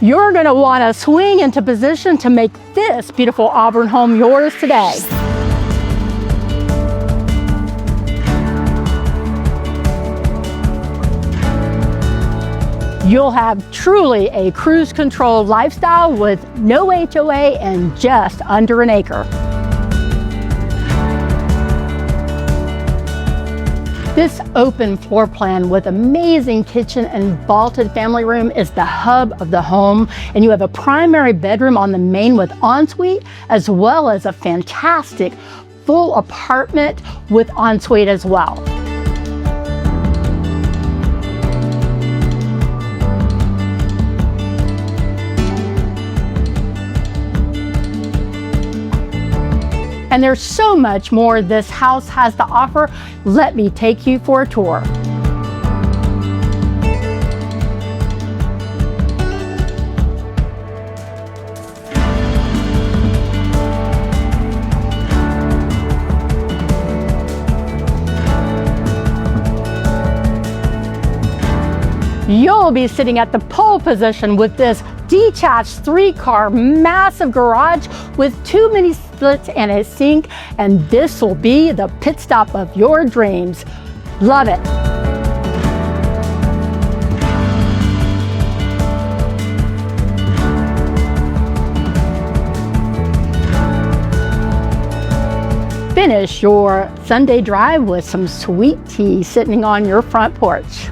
You're going to want to swing into position to make this beautiful Auburn home yours today. You'll have truly a cruise control lifestyle with no HOA and just under an acre. This open floor plan with amazing kitchen and vaulted family room is the hub of the home, and you have a primary bedroom on the main with ensuite, as well as a fantastic full apartment with ensuite as well. And there's so much more this house has to offer. Let me take you for a tour. You'll be sitting at the pole position with this detached 3-car massive garage with 2 mini splits and a sink, and this will be the pit stop of your dreams. Love it. Finish your Sunday drive with some sweet tea sitting on your front porch.